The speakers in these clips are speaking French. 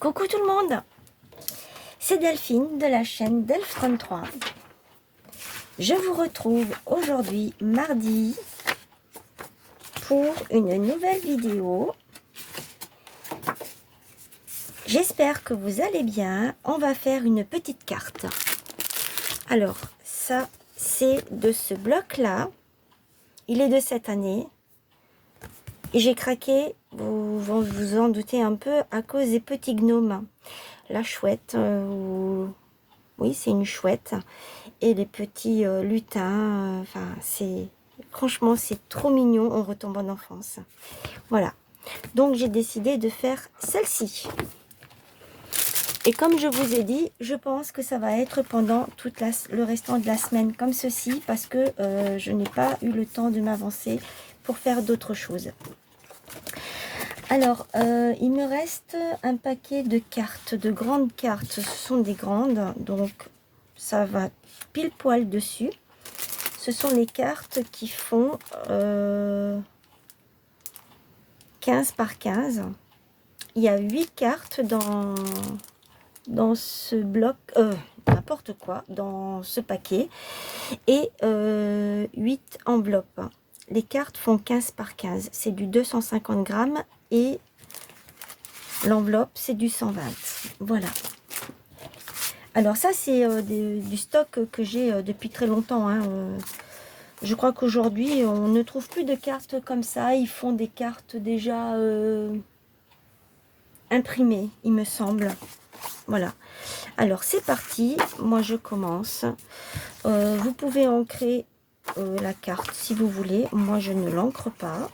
Coucou tout le monde, c'est Delphine de la chaîne Delph33. Je vous retrouve aujourd'hui mardi pour une nouvelle vidéo. J'espère que vous allez bien. On va faire une petite carte. Alors ça c'est de ce bloc là, il est de cette année et j'ai craqué, vous vous en doutez un peu, à cause des petits gnomes. La chouette, oui c'est une chouette, et les petits lutins, enfin c'est, franchement c'est trop mignon, on retombe en enfance. Voilà, donc j'ai décidé de faire celle-ci. Et comme je vous ai dit, je pense que ça va être pendant le restant de la semaine comme ceci, parce que je n'ai pas eu le temps de m'avancer pour faire d'autres choses. Alors, il me reste un paquet de cartes, de grandes cartes. Ce sont des grandes, donc ça va pile poil dessus. Ce sont les cartes qui font 15 par 15. Il y a 8 cartes dans ce bloc, n'importe quoi, dans ce paquet, et 8 enveloppes. Les cartes font 15 par 15, c'est du 250 grammes et l'enveloppe c'est du 120. Voilà. Alors ça c'est du stock que j'ai depuis très longtemps, hein. Je crois qu'aujourd'hui on ne trouve plus de cartes comme ça, ils font des cartes déjà imprimées, il me semble. Voilà. Alors c'est parti, moi je commence. Vous pouvez ancrer la carte si vous voulez, moi je ne l'encre pas.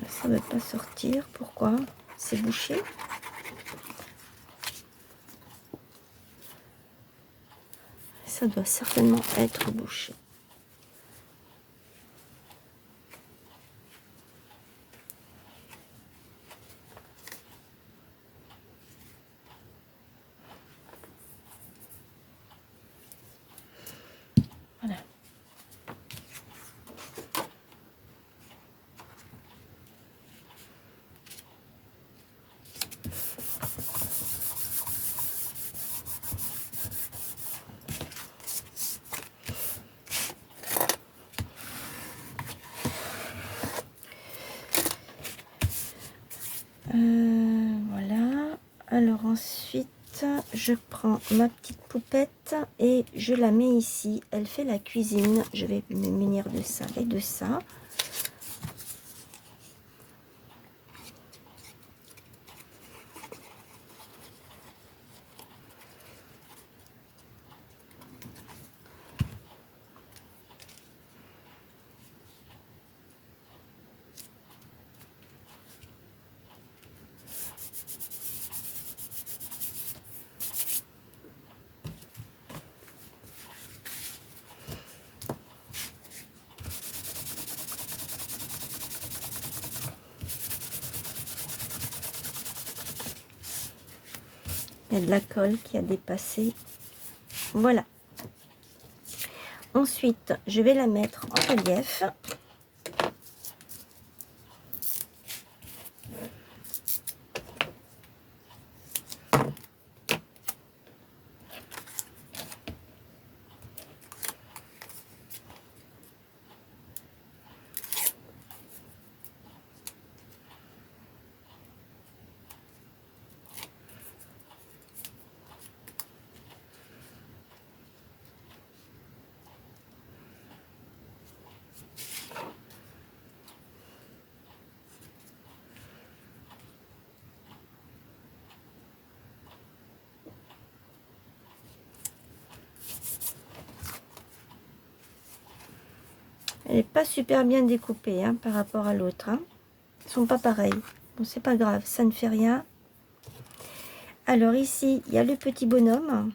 Ça ne veut pas sortir, pourquoi? C'est bouché. Ça doit certainement être bouché. Voilà. Voilà. Alors ensuite, je prends ma petite poupette et je la mets ici. Elle fait la cuisine. Je vais me munir de ça et de ça. Il y a de la colle qui a dépassé. Voilà. Ensuite, je vais la mettre en relief. Elle n'est pas super bien découpée hein, par rapport à l'autre. Hein. Ils ne sont pas pareils. Bon, c'est pas grave, ça ne fait rien. Alors ici, il y a le petit bonhomme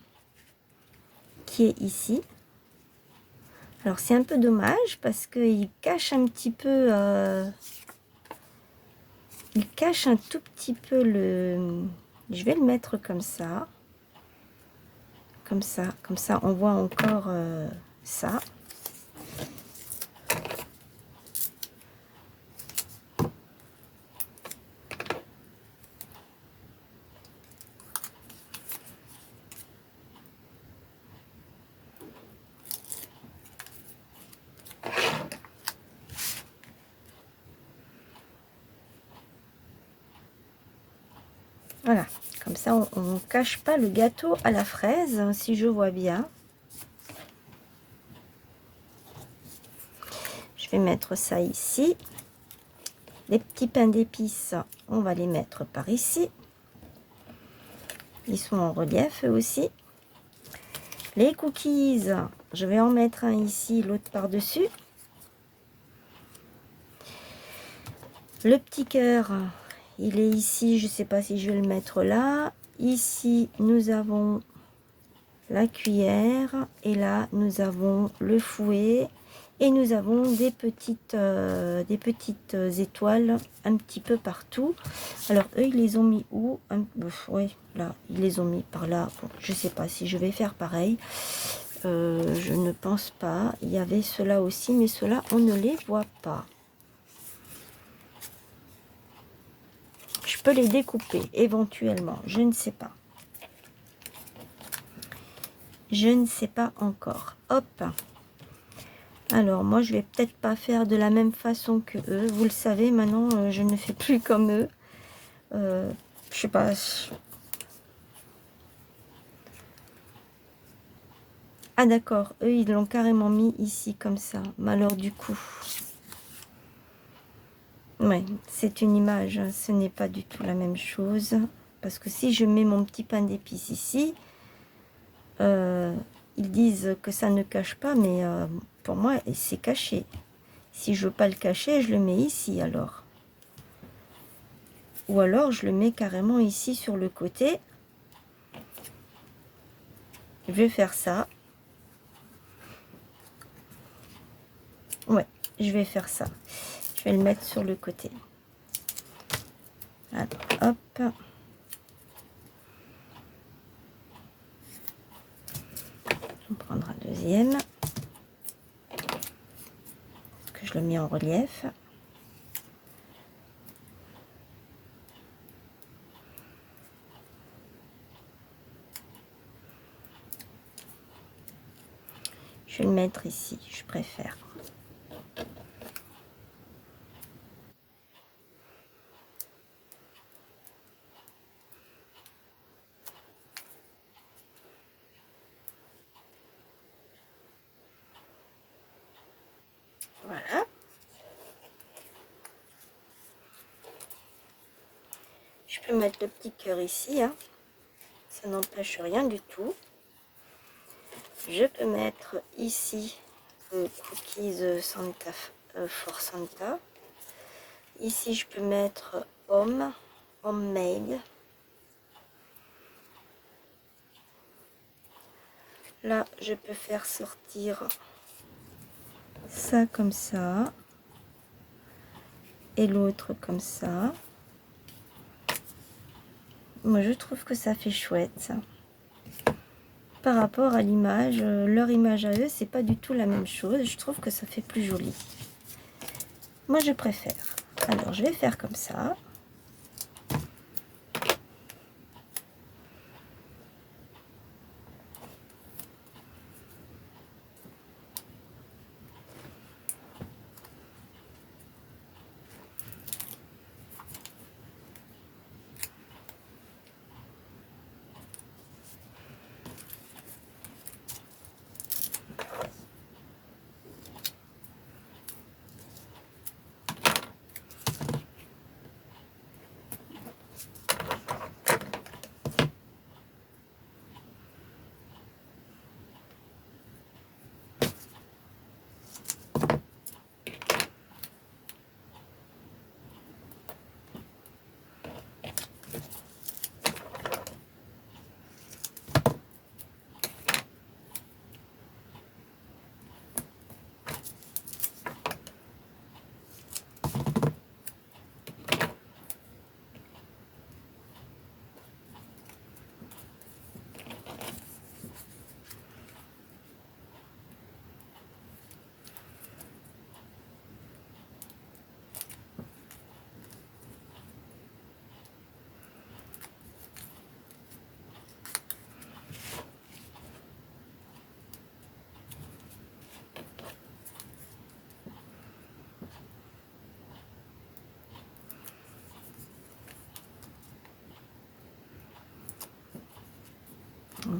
qui est ici. Alors c'est un peu dommage parce qu'il cache un petit peu... il cache un tout petit peu le... Je vais le mettre comme ça. Comme ça on voit encore ça. Voilà, comme ça on ne cache pas le gâteau à la fraise, hein, si je vois bien. Je vais mettre ça ici. Les petits pains d'épices, on va les mettre par ici. Ils sont en relief eux aussi. Les cookies, je vais en mettre un ici, l'autre par-dessus. Le petit cœur, il est ici, je ne sais pas si je vais le mettre là. Ici, nous avons la cuillère et là, nous avons le fouet et nous avons des petites étoiles un petit peu partout. Alors, eux, ils les ont mis où? Oui, là, ils les ont mis par là. Bon, je ne sais pas si je vais faire pareil. Je ne pense pas. Il y avait ceux-là aussi, mais ceux-là, on ne les voit pas. Je peux les découper éventuellement, je ne sais pas. Je ne sais pas encore. Hop. Alors moi je vais peut-être pas faire de la même façon que eux. Vous le savez maintenant, je ne fais plus comme eux. Je sais pas. Ah d'accord, eux ils l'ont carrément mis ici comme ça. Mais alors du coup. Ouais, c'est une image, hein. Ce n'est pas du tout la même chose. Parce que si je mets mon petit pain d'épices ici, ils disent que ça ne cache pas, mais pour moi, c'est caché. Si je veux pas le cacher, je le mets ici alors. Ou alors, je le mets carrément ici sur le côté. Je vais faire ça. Ouais, je vais faire ça. Je vais le mettre sur le côté. Alors, hop. On prendra un deuxième. Que je le mets en relief. Je vais le mettre ici, je préfère. Voilà. Je peux mettre le petit cœur ici, hein. Ça n'empêche rien du tout. Je peux mettre ici cookies Santa for Santa. Ici, je peux mettre homemade. Là, je peux faire sortir ça comme ça. Et l'autre comme ça. Moi, je trouve que ça fait chouette, ça. Par rapport à l'image, leur image à eux, c'est pas du tout la même chose. Je trouve que ça fait plus joli. Moi, je préfère. Alors, je vais faire comme ça.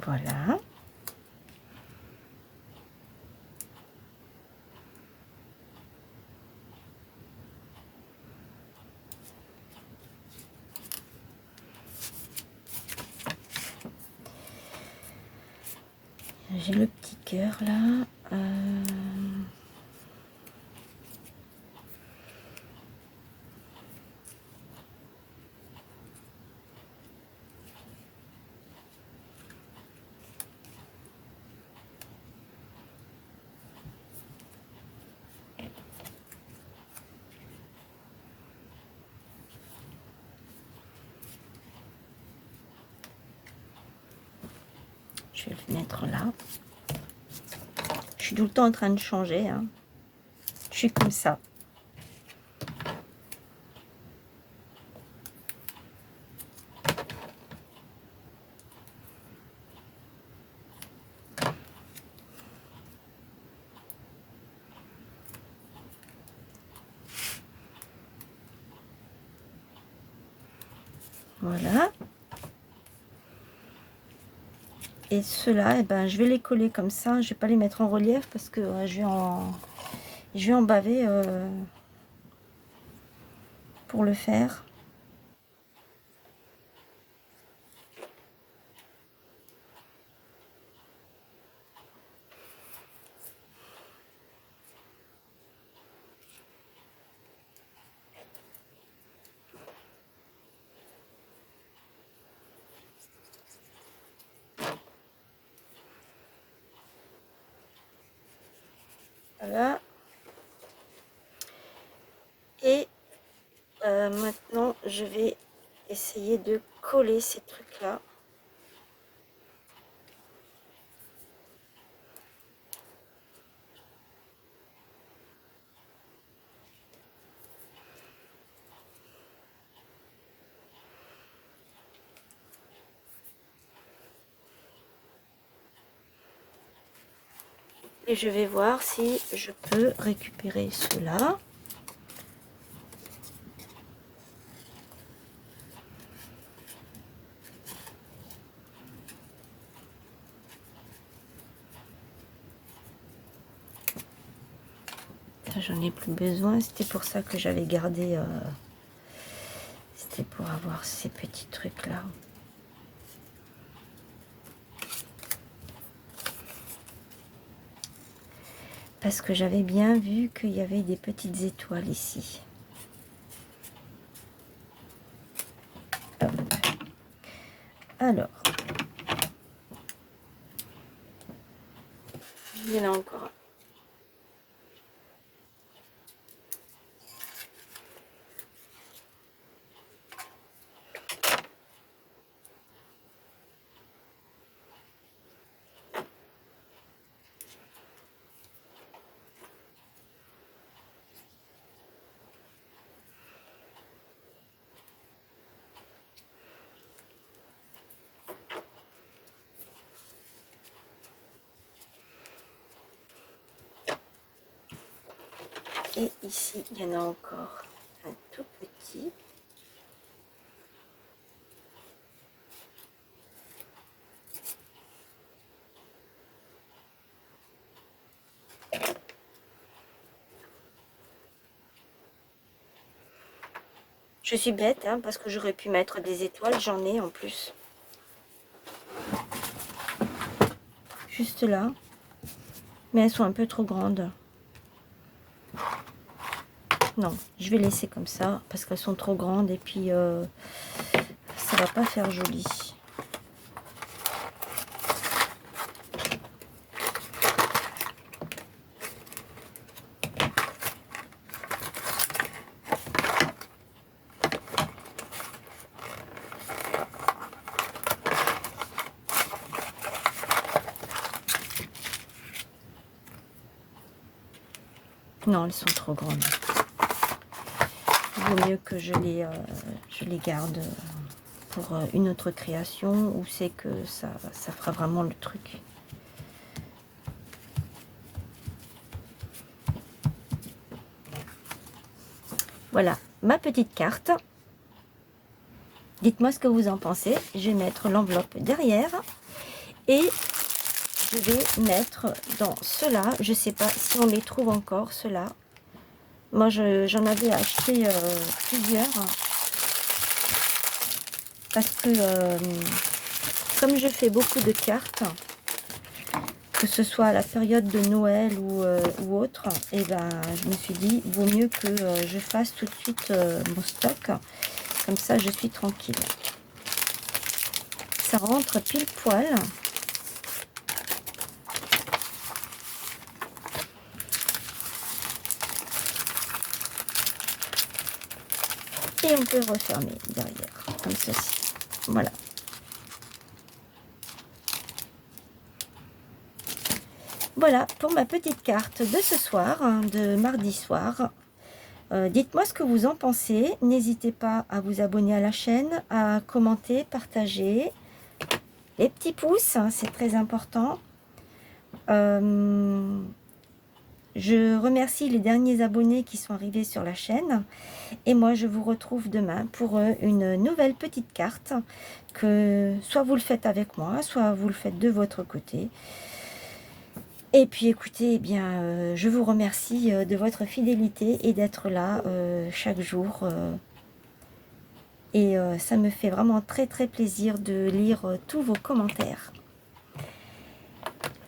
Voilà. J'ai le petit cœur là. Je vais le mettre là. Je suis tout le temps en train de changer. Hein. Je suis comme ça. Voilà. Et ceux-là, eh ben, je vais les coller comme ça. Je vais pas les mettre en relief parce que je vais en baver pour le faire. Voilà. Et maintenant, je vais essayer de coller ces trucs-là. Et je vais voir si je peux récupérer ceux-là. J'en ai plus besoin, c'était pour ça que j'avais gardé, c'était pour avoir ces petits trucs là. Parce que j'avais bien vu qu'il y avait des petites étoiles ici. Hop. Alors, il y en a encore. Et ici, il y en a encore un tout petit. Je suis bête, hein, parce que j'aurais pu mettre des étoiles, j'en ai en plus. Juste là. Mais elles sont un peu trop grandes. Non, je vais laisser comme ça, parce qu'elles sont trop grandes et puis ça va pas faire joli. Non, elles sont trop grandes. Il vaut mieux que je les garde pour une autre création où c'est que ça fera vraiment le truc. Voilà, ma petite carte. Dites-moi ce que vous en pensez. Je vais mettre l'enveloppe derrière. Et je vais mettre dans ceux-là, je sais pas si on les trouve encore, ceux-là. Moi, j'en avais acheté plusieurs. Parce que comme je fais beaucoup de cartes, que ce soit à la période de Noël ou autre, et ben, je me suis dit, vaut mieux que je fasse tout de suite mon stock. Comme ça, je suis tranquille. Ça rentre pile poil. Et on peut refermer derrière, comme ceci. Voilà. Voilà pour ma petite carte de ce soir, hein, de mardi soir. Dites-moi ce que vous en pensez. N'hésitez pas à vous abonner à la chaîne, à commenter, partager. Les petits pouces, hein, c'est très important. Je remercie les derniers abonnés qui sont arrivés sur la chaîne. Et moi, je vous retrouve demain pour une nouvelle petite carte. Que soit vous le faites avec moi, soit vous le faites de votre côté. Et puis écoutez, eh bien, je vous remercie de votre fidélité et d'être là chaque jour. Et ça me fait vraiment très très plaisir de lire tous vos commentaires.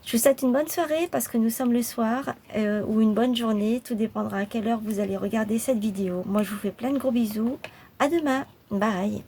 Je vous souhaite une bonne soirée parce que nous sommes le soir ou une bonne journée. Tout dépendra à quelle heure vous allez regarder cette vidéo. Moi, je vous fais plein de gros bisous. À demain. Bye.